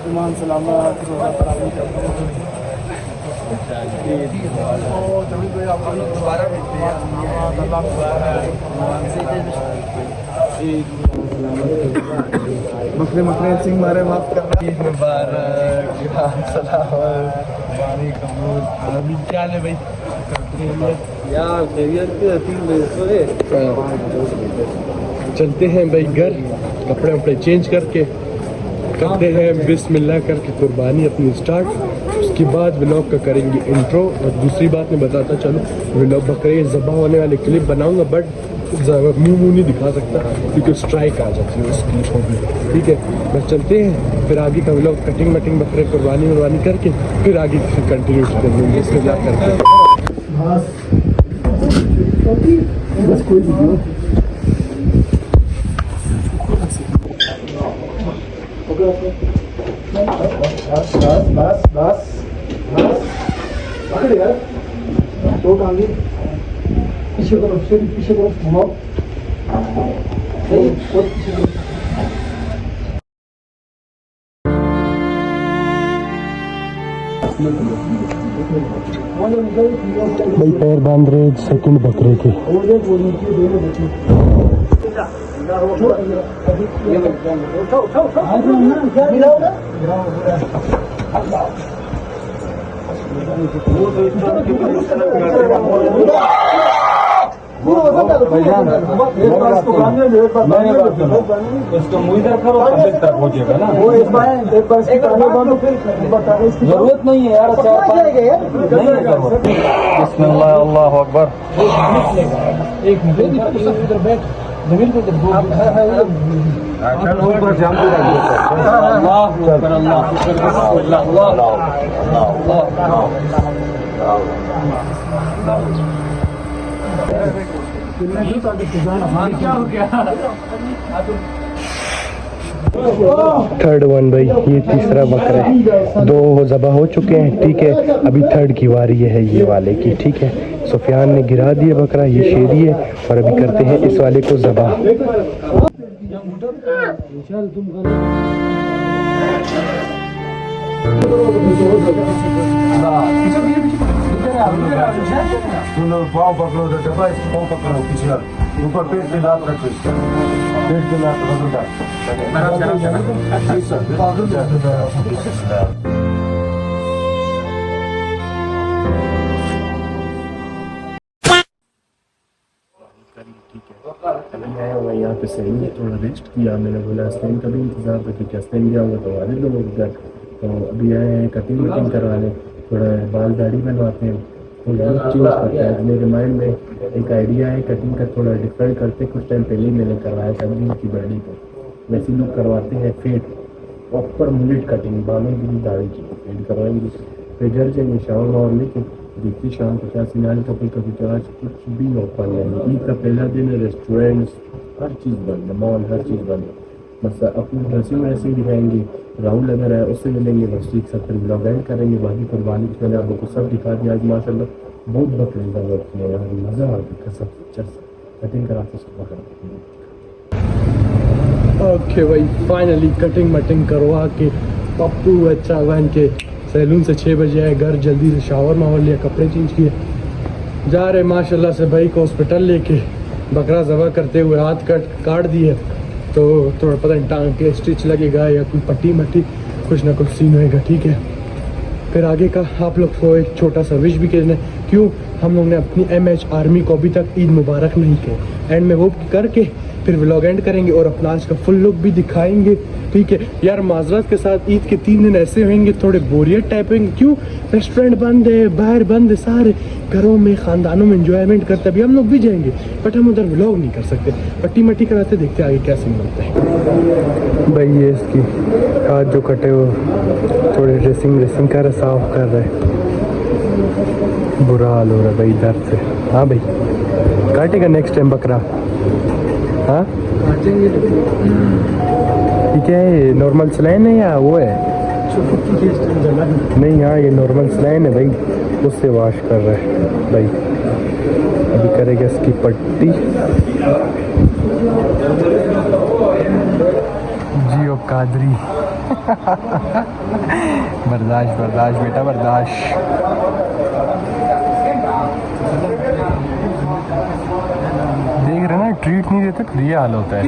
ईमान सलामत मखरे मखरे सिंह मारे माफ करना ईद मुबारक क्या ले भाई यार चलते हैं भाई घर कपड़े वपड़े चेंज करके करते हैं बिस्मिल्लाह करके कुर्बानी अपनी स्टार्ट। उसके बाद व्लॉग का करेंगे इंट्रो। और दूसरी बात मैं बताता चलूँ व्लॉग बकरे ज़बह होने वाले क्लिप बनाऊंगा बट मुंह नहीं दिखा सकता क्योंकि स्ट्राइक आ जाती है उस क्लिप में। ठीक है बस चलते हैं फिर आगे का व्लॉग कटिंग मटिंग बकरे कुर्बानी वरबानी करके फिर आगे कंटिन्यू करेंगे बिस्मिल्लाह करके। बस कोई वीडियो बस पकड़ यार दो टांगे पीछे करो घुमाओ पीछे करो। भाई पैर बांध रहे सेकंड बकरे के इसको मुँह इधर करो तक हो जाएगा ना। जरूरत नहीं है यार बिस्मिल्लाह अल्लाह अकबर। एक मिनट जमीन पे थर्ड वन भाई ये तीसरा बकरा है। दो ज़बह हो चुके हैं ठीक है अभी थर्ड की वारी है ये वाले की। ठीक है सुफियान ने गिरा दिया बकरा ये शेरी है और अभी करते हैं इस वाले को ज़बह। पाँव पकड़ो तो डब्बा पाँव पकड़ो पीछे ऊपर पेट पे लात रखो इसका पेट पे लात रखो। यहाँ पे सही है थोड़ा रेस्ट किया मैंने बोला अस्लैन का भी इंतज़ार था क्योंकि अस्लैन गया होगा तो वाले लोग उधर तो अभी आए हैं कटिंग वटिंग करवाने थोड़ा बाल दाढ़ी बनवाते हैं तो लुक चेंज करता है। मेरे माइंड में एक आइडिया है कटिंग का थोड़ा डिफरेंट करते कुछ टाइम पहले ही मैंने करवाया था अभी की बर्डी को वैसे लोग करवाते हैं फेड प्रॉपर मुलेट कटिंग बालों की भी दाढ़ी की फेड करवाएंगे फिर घर जाएंगे शावर और लेके देखते शाम को क्या सिनारी कपल कभी तो आज कुछ भी ओपन है। ईद का पहला दिन है रेस्टोरेंट्स हर चीज़ बंद है मॉल हर चीज़ बंद है बस अपनी ड्रेसिंग व्रेसिंग दिखाएंगे राउंड अगर है उससे मिलेंगे बस ठीक सब फिर ब्लॉग एंड करेंगे बाकी कुर्बानी मैंने आप लोग को सब दिखा दिया आज माशाल्लाह बहुत बकरे ज़रूरत है यार मज़ा आ गया कसम कटिंग कराते उसको पकड़। ओके भाई फाइनली कटिंग मटिंग करवा के पप्पू अच्छा बन के सैलून से 6 बजे आए घर जल्दी से शावर मावर लिया कपड़े चेंज किए जा रहे माशाल्लाह से भाई को हॉस्पिटल लेके बकरा ज़बह करते हुए हाथ काट दिए तो थोड़ा पता नहीं टांग के स्टिच लगेगा या कोई पट्टी मट्टी कुछ ना कुछ सीन होएगा। ठीक है फिर आगे का आप लोग को एक छोटा सा विश भी कहना है क्यों हम लोग ने अपनी MH आर्मी को अभी तक ईद मुबारक नहीं किया एंड में वो करके फिर व्लॉग एंड करेंगे और अपना आज का फुल लुक भी दिखाएंगे, ठीक है यार। माजरत के साथ ईद के 3 दिन ऐसे होंगे थोड़े बोरियत टाइप होंगे, क्यों? रेस्टोरेंट बंद है, बाहर बंद है, सारे घरों में खानदानों में एंजॉयमेंट करते। अभी हम लोग भी जाएंगे बट हम उधर व्लॉग नहीं कर सकते, पट्टी मट्टी कराते, देखते आगे क्या सीन बनता है। भाई ये इसकी हाथ जो कटे वो थोड़ी ड्रेसिंग कर साफ कर रहे, बुरा हाल हो रहा है भाई दर्द से। हाँ भाई काटेगा नेक्स्ट टाइम बकरा? हाँ ये क्या है, नॉर्मल सलाइन है या वो है? नहीं हाँ ये नॉर्मल सलाइन है भाई, उससे वॉश कर रहा है भाई। अभी करेगा इसकी पट्टी। जियो कादरी बर्दाश्त बर्दाश्त बेटा बर्दाश्त। देख रहे ना ट्रीट नहीं देते तो ये हाल होता है।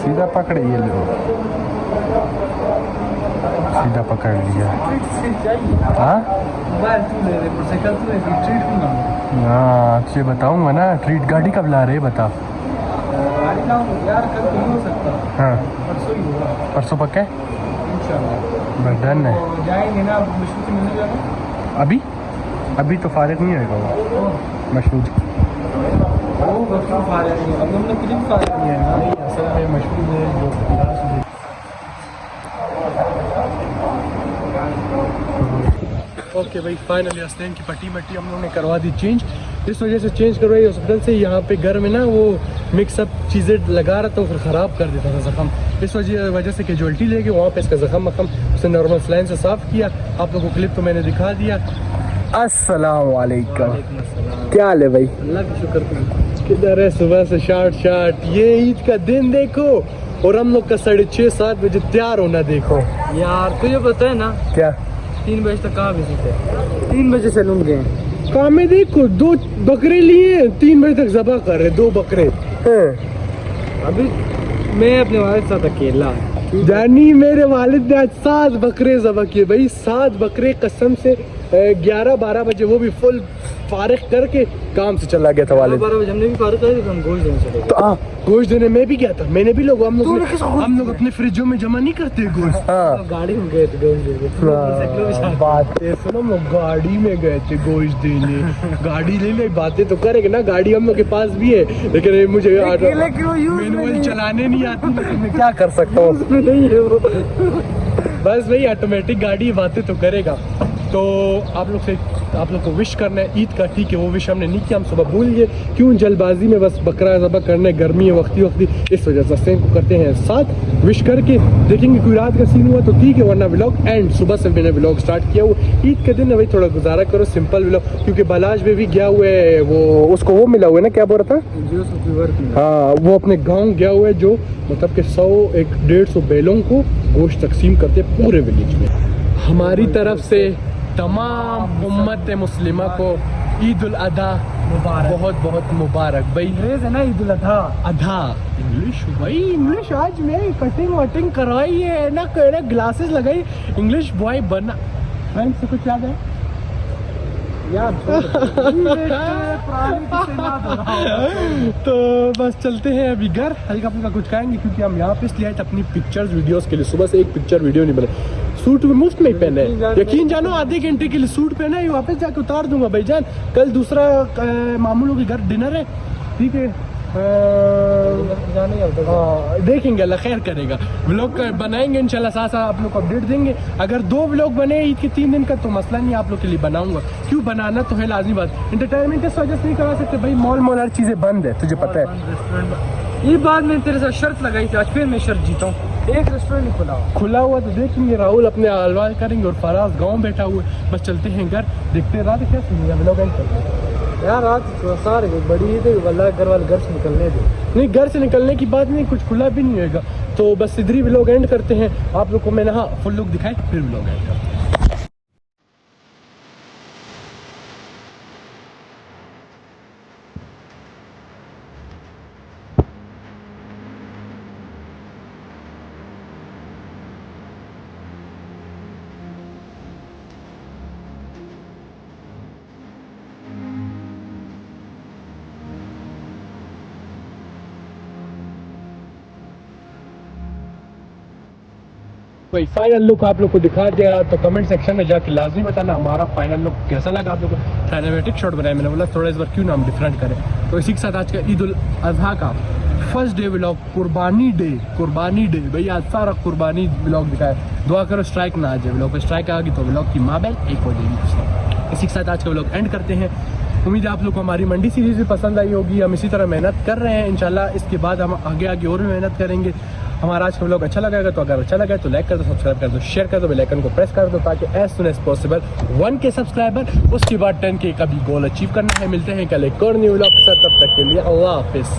सीधा पकड़े ये लो, सीधा पकड़ लिया। हाँ हाँ तुझे बताऊंगा ना ट्रीट। गाड़ी कब ला रहे बता? हाँ परसों पक्का है, डन है। अभी अभी तो फारिग नहीं होगा वो मशहूर। ओके भाई फाइनली हसनैन की पट्टी मट्टी हम लोगों ने करवा दी चेंज। इस वजह से चेंज करवाई हॉस्पिटल से। यहाँ पे घर में ना वो मिक्सअप चीज़ें लगा रहा था, फिर ख़राब कर देता था ज़ख़म। इस वजह से कैजुअल्टी ले गए वहाँ पे इसका ज़ख़म उसे नॉर्मल सलाइन से साफ़ किया। आप लोगों को क्लिप तो मैंने दिखा दिया। अस्सलाम वालेकुम, क्या हाल है भाई? अल्लाह का शुक्र। किधर है सुबह से शार्ट ये ईद का दिन देखो और हम लोग का 6:30-7 बजे तैयार होना देखो। यार तुझे पता है ना क्या 3 बजे तक कहाँ बिजी थे? 3 बजे सैलून गए। काम में देखो 2 बकरे लिए, 3 बजे तक ज़बह कर रहे 2 बकरे। अभी मैं अपने वालिद के साथ अकेला। जानी मेरे वालिद ने आज 7 बकरे ज़बह किए भाई, 7 बकरे कसम से। 11-12 बजे वो भी फुल फारिग करके काम से चला गया था वालिद। 12 बजे हमने भी फारिग कर दिया, हम गोश्त देने चले गए। तो गोश्त देने मैं भी गया था, मैंने भी लोग हम लोग अपने फ्रिजों में जमा नहीं करते गोश्त। हाँ गाड़ी में गए थे गोश्त देने। बातें सुनो, हम लोग गाड़ी में गए थे गोश्त देने। गाड़ी ले बातें तो करेंगे ना, गाड़ी हम लोग के पास भी है लेकिन मुझे मैनुअल चलाने नहीं आती, लेकिन मैं क्या कर सकता हूँ। बस भाई ऑटोमेटिक गाड़ी बातें तो करेगा। तो आप लोग को विश करना है ईद का, ठीक है? वो विश हमने नहीं किया, हम सुबह भूल गए। क्यों? जल्दबाजी में बस बकरा ज़बह करने, गर्मी है वक्ती इस वजह से हसनैन को करते हैं साथ विश करके। देखेंगे कोई रात का सीन हुआ तो ठीक है, वरना व्लॉग एंड सुबह से मैंने व्लॉग स्टार्ट किया। वो ईद के दिन है भाई, थोड़ा गुजारा करो सिंपल व्लॉग, क्योंकि बालाज में भी गया हुआ है वो, उसको वो मिला हुआ है ना, क्या बोल रहा था? हाँ वो अपने गाँव गया हुआ है, जो मतलब कि 100-150 बैलों को गोश्त तकसीम करते पूरे विलेज में। हमारी तरफ से तमाम उम्मत मुस्लिमा को ईद उल अधा मुबारक, बहुत बहुत मुबारक भाई। है ना ईद उल अधा। अधा इंग्लिश भाई, इंग्लिश आज मैं कटिंग वटिंग करवाई है ना, ग्लासेस लगाई, इंग्लिश बॉय बना। फ्रेंड से कुछ याद है यार? तो बस चलते हैं अभी घर, हल्का फुल्का कुछ खाएंगे, क्योंकि हम यहाँ पे इसलिए आए थे अपनी पिक्चर्स वीडियोस के लिए। सुबह से एक पिक्चर वीडियो नहीं बने। सूट में मुफ्त में ही पहने, यकीन जानो आधे घंटे के लिए सूट पहना है, वापस जाके उतार दूंगा भाईजान। कल दूसरा मामूलों के घर डिनर है, ठीक है? देखेंगे, अल्लाह खैर करेगा। व्लॉग बनाएंगे इंशाल्लाह, साथ साथ आप लोग को अपडेट देंगे। अगर 2 व्लॉग बने ईद के 3 दिन का तो मसला नहीं, आप लोग के लिए बनाऊंगा। क्यों? बनाना तो है लाजमी बात। इंटरटेनमेंट इस वजह से नहीं करा सकते भाई, मॉल हर चीज़ें बंद है, तुझे पता है। ये बात मैंने तेरे साथ शर्त लगाई थी, आज फिर मैं शर्त जीता हूँ। एक रेस्टोरेंट नहीं खुला हुआ तो देखेंगे, राहुल अपने अलवाल करेंगे और फराज गाँव बैठा हुआ है। बस चलते हैं घर, देखते हैं रात क्या सुनिए व्लॉग एंड करते हैं। यार रात सारे बड़ी ईद है, वल्लाह घर वाले घर से निकलने दे। नहीं, घर से निकलने की बात नहीं, कुछ खुला भी नहीं होगा। तो बस इधर ही व्लॉग एंड करते हैं। आप लोग को मैंने हाँ फुल लुक दिखाए, फिर व्लॉग एंड करते हैं। भाई फाइनल लुक आप लोग को दिखा दिया, तो कमेंट सेक्शन में जाके लाजमी बताना हमारा फाइनल लुक कैसा लगा आप लोग को। सिनेमैटिक शॉट बनाया मैंने, बोला थोड़ा इस बार क्यों ना हम डिफरेंट करें। तो इसी के साथ आज का ईद उल अजहा का फर्स्ट डे व्लॉग, कुर्बानी डे भाई आज सारा कुर्बानी व्लॉग दिखाया। दुआ करो स्ट्राइक ना आ जाए, व्लॉग पे स्ट्राइक आ गई तो व्लॉग की माबेल एक हो जाएगी। इसी के साथ आज का व्लॉग एंड करते हैं। उम्मीद है आप लोग को हमारी मंडी सीरीज भी पसंद आई होगी। हम इसी तरह मेहनत कर रहे हैं, इंशाल्लाह इसके बाद हम आगे और भी मेहनत करेंगे। हमारा आज का व्लॉग अच्छा लगेगा तो अगर अच्छा लगा तो लाइक कर दो, सब्सक्राइब कर दो, शेयर कर दो, बेल आइकन को प्रेस कर दो ताकि as soon as possible 1K subscriber, उसके बाद 10K का भी गोल अचीव करना है। मिलते हैं कल एक और न्यू व्लॉग के साथ, तब तक के लिए अल्लाह हाफिज़।